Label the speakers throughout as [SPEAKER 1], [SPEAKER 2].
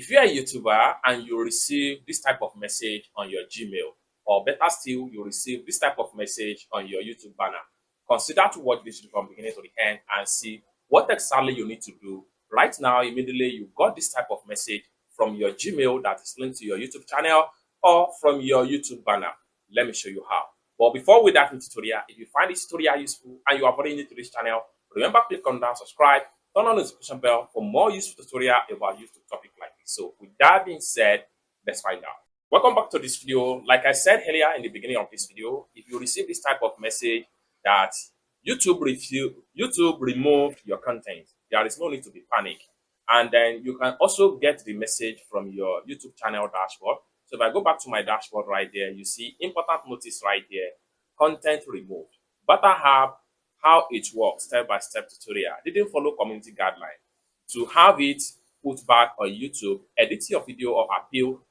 [SPEAKER 1] If you're a YouTuber and you receive this type of message on your Gmail, or better still, you receive this type of message on your YouTube banner, consider to watch this from beginning to the end and see what exactly you need to do. Right now, immediately you got this type of message from your Gmail that is linked to your YouTube channel or from your YouTube banner. Let me show you how. But before we dive into tutorial, if you find this tutorial useful and you are very new to this channel, remember click on that subscribe, turn on the notification bell for more useful tutorial about YouTube topic like this. So with that being said, let's find out. Welcome back to this video. Like I said earlier in the beginning of this video, if you receive this type of message that YouTube removed your content, there is no need to be panicked. And then you can also get the message from your YouTube channel dashboard. So if I go back to my dashboard right there, you see important notice right here, content removed. But I have how it works, step-by-step tutorial. Didn't follow community guideline. To have it put back on YouTube, edit your video or appeal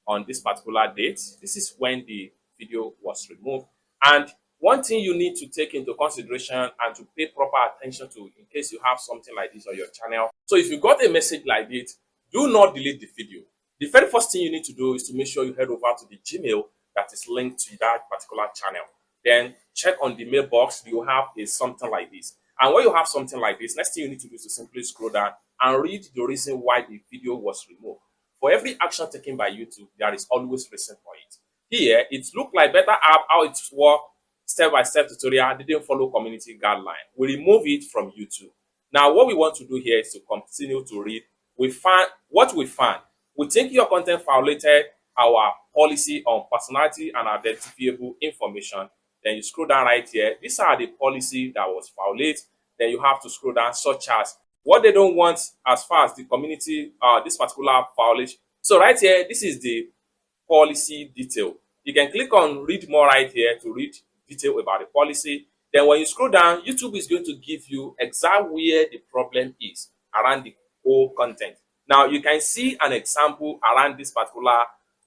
[SPEAKER 1] on this particular date. This is when the video was removed. And one thing you need to take into consideration and to pay proper attention to in case you have something like this on your channel. So if you got a message like this, do not delete the video. The very first thing you need to do is to make sure you head over to the Gmail that is linked to that particular channel. Then check on the mailbox, you have something like this. And when you have something like this, next thing you need to do is to simply scroll down and read the reason why the video was removed. For every action taken by YouTube, there is always reason for it. Here, it looked like better app, how it works, step-by-step tutorial, didn't follow community guideline. We remove it from YouTube. Now, what we want to do here is to continue to read. We think your content violated our policy on personality and identifiable information. Then you scroll down right here. These are the policy that was violated. Then you have to scroll down, such as what they don't want as far as the community, this particular violation. So right here, this is the policy detail. You can click on read more right here to read detail about the policy. Then when you scroll down, YouTube is going to give you exactly where the problem is around the whole content. Now you can see an example around this particular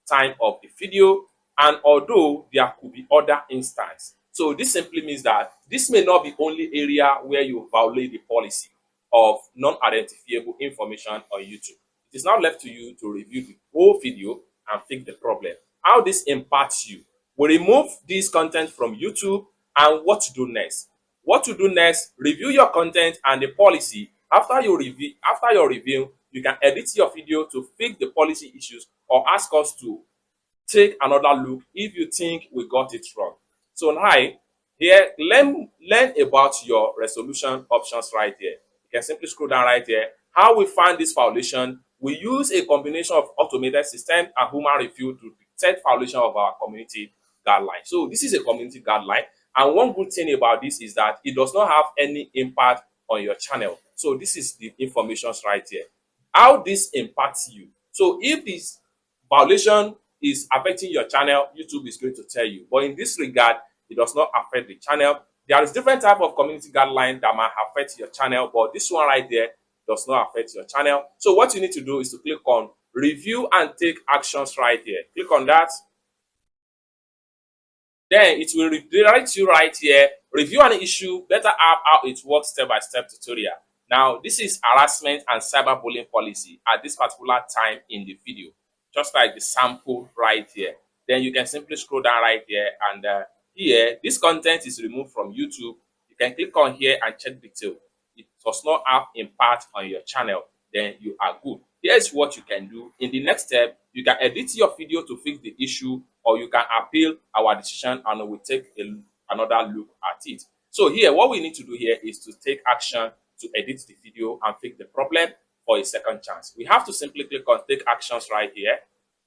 [SPEAKER 1] time of the video, and although there could be other instances. So this simply means that this may not be only area where you violate the policy of non-identifiable information on YouTube. It is now left to you to review the whole video and fix the problem. How this impacts you. We remove this content from YouTube, and what to do next. What to do next, review your content and the policy. After your review, you can edit your video to fix the policy issues or ask us to take another look if you think we got it wrong. So now, here, learn about your resolution options right here. You can simply scroll down right here. How we find this violation, we use a combination of automated system and human review to detect violation of our community guideline. So this is a community guideline. And one good thing about this is that it does not have any impact on your channel. So this is the information right here. How this impacts you. So if this violation is affecting your channel, YouTube is going to tell you. But in this regard, it does not affect the channel. There is different type of community guideline that might affect your channel, but this one right there does not affect your channel. So what you need to do is to click on review and take actions right here. Click on that. Then it will redirect you right here. Review an issue, better app, how it works, step-by-step tutorial. Now, this is harassment and cyberbullying policy at this particular time in the video, just like the sample right here. Then you can simply scroll down right here, and here, this content is removed from YouTube. You can click on here and check detail. It does not have impact on your channel, then you are good. Here's what you can do. In the next step, you can edit your video to fix the issue, or you can appeal our decision and we'll take another look at it. So here, what we need to do here is to take action to edit the video and fix the problem for a second chance. We have to simply click on take actions right here.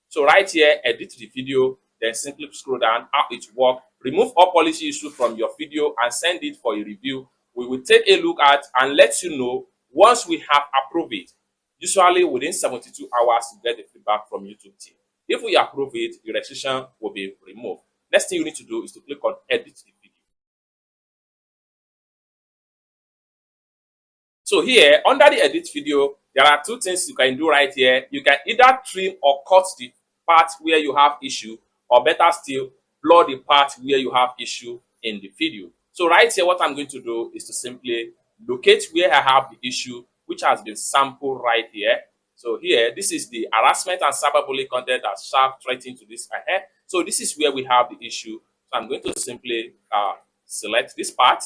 [SPEAKER 1] So right here, edit the video, then simply scroll down how it works. Remove all policy issues from your video and send it for a review. We will take a look at and let you know once we have approved it. Usually within 72 hours, you get the feedback from YouTube team. If we approve it, the restriction will be removed. Next thing you need to do is to click on edit the video. So here, under the edit video, there are two things you can do right here. You can either trim or cut the part where you have issue, or better still, blur the part where you have issue in the video. So right here, what I'm going to do is to simply locate where I have the issue, which has been sampled right here. So here, this is the harassment and cyberbullying content that sharp threatening to this ahead. So this is where we have the issue. So I'm going to simply select this part,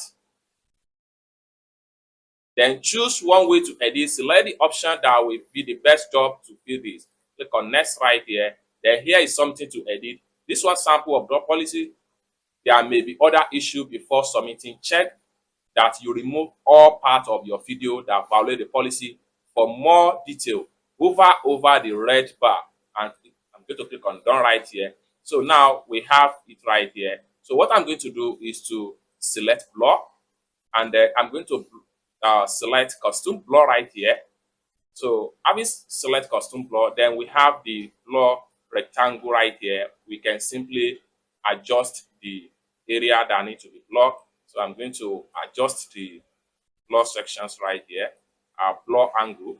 [SPEAKER 1] then choose one way to edit. Select the option that will be the best job to fill this. Click on next right here. Then here is something to edit. This one sample of blog policy. There may be other issue before submitting. Check that you remove all parts of your video that violate the policy. For more detail, hover over the red bar and I'm going to click on done right here. So now we have it right here. So what I'm going to do is to select blur, and I'm going to select custom blur right here. So having select custom blur, then we have the blur rectangle right here. We can simply adjust the area that need to be blocked. So I'm going to adjust the blur sections right here, blur angle.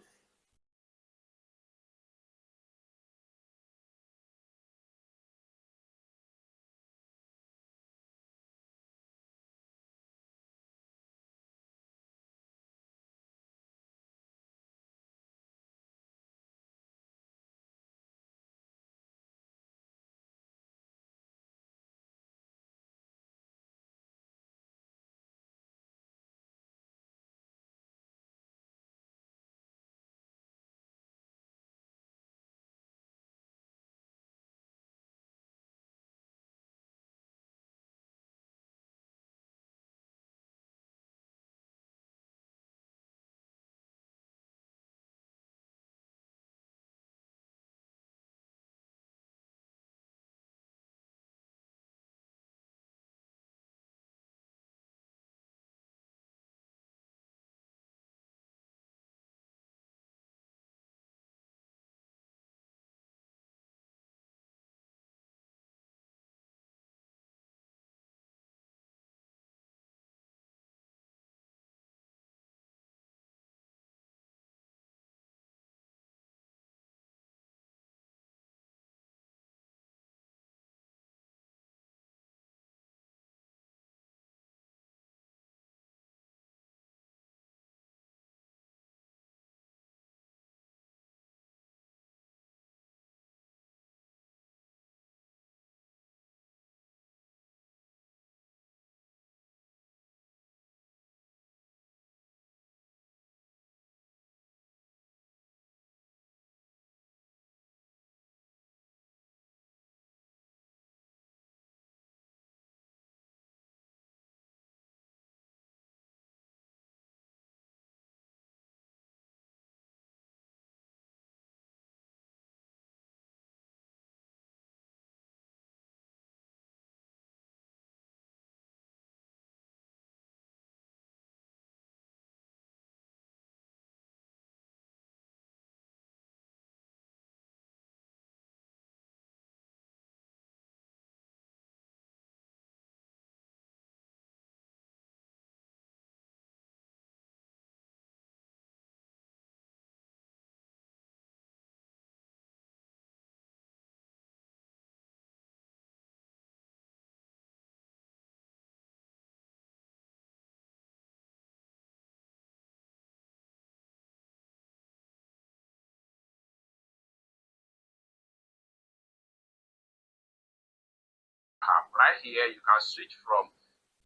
[SPEAKER 1] Right here, you can switch from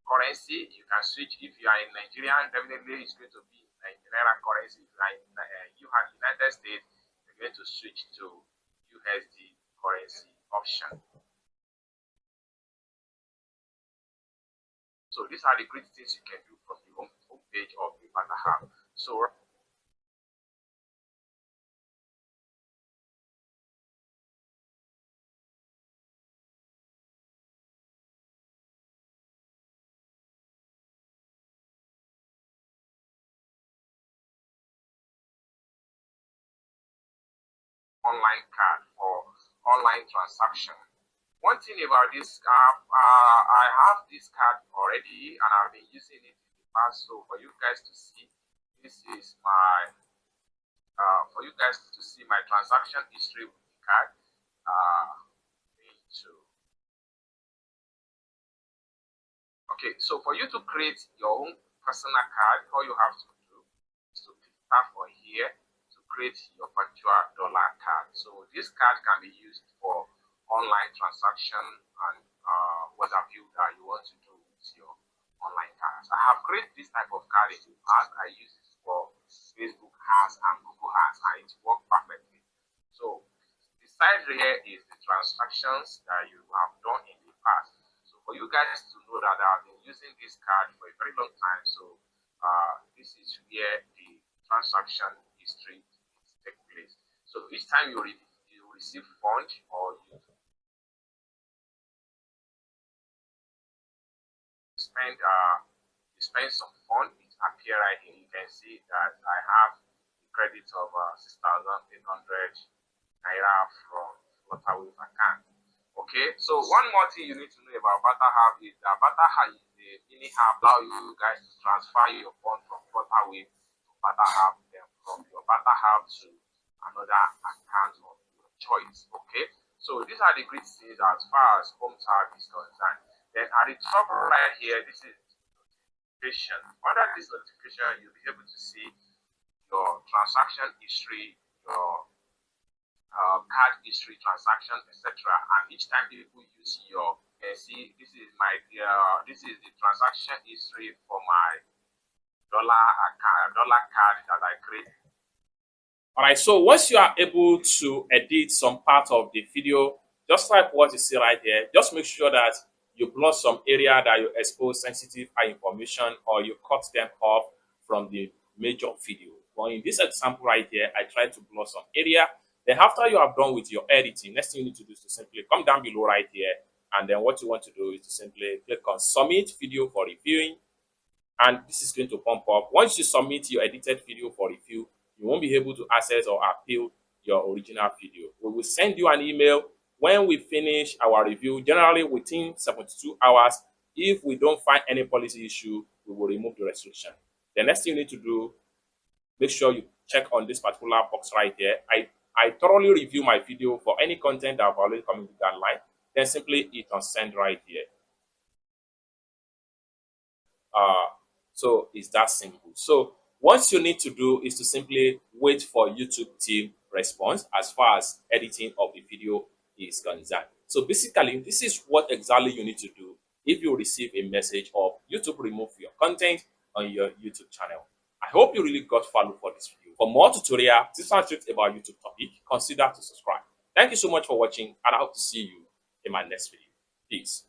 [SPEAKER 1] currency. You can switch if you are in Nigeria, definitely it's going to be Nigerian currency. If you are in United States, you're going to switch to USD currency option. So these are the great things you can do from the home page of the Panda Hub. So online card for online transaction. One thing about this app, I have this card already and I've been using it in the past. So for you guys to see, this is my for you guys to see my transaction history with the card. Okay, so for you to create your own personal card, all you have to do is to click tap on here to
[SPEAKER 2] create your virtual dollar card. So this card can be used for online transaction and what have you that you want to do with your online cards. I have created this type of card in the past. I use it for Facebook has and Google has, and it worked perfectly. So the side here is the transactions that you have done in the past. So for you guys to know that I've been using this card for a very long time, so this is where the transaction history takes place. So each time you receive fund or you spend some fund, it appear right here. You can see that I have a credit of 6,800 naira from Flutterwave account. Okay, so one more thing you need to know about BatterHub is that BatterHub is the mini app allow you guys to transfer your fund from Flutterwave to BatterHub, then from your BatterHub to another account of your choice. Okay, so these are the great things as far as home tab is concerned. Then at the top right here, this is notification. Under this notification, you'll be able to see your transaction history, your card history, transaction, etc. And each time people use your, see, this is my, this is the transaction history for my dollar card that I created.
[SPEAKER 1] All right, so once you are able to edit some part of the video, just like what you see right here, just make sure that you blur some area that you expose sensitive information or you cut them off from the major video. But in this example right here, I tried to blur some area. Then after you are done with your editing, next thing you need to do is to simply come down below right here. And then what you want to do is to simply click on Submit Video for Reviewing. And this is going to pump up. Once you submit your edited video for review, you won't be able to access or appeal your original video. We will send you an email when we finish our review, generally within 72 hours. If we don't find any policy issue, we will remove the restriction. The next thing you need to do, make sure you check on this particular box right here. I thoroughly review my video for any content that violates community guideline. Then simply hit on send right here. So it's that simple. So what you need to do is to simply wait for YouTube team response as far as editing of the video is concerned. So basically, this is what exactly you need to do if you receive a message of YouTube remove your content on your YouTube channel. I hope you really got value for this video. For more tutorial, tips and tricks about YouTube topic, consider to subscribe. Thank you so much for watching, and I hope to see you in my next video. Peace.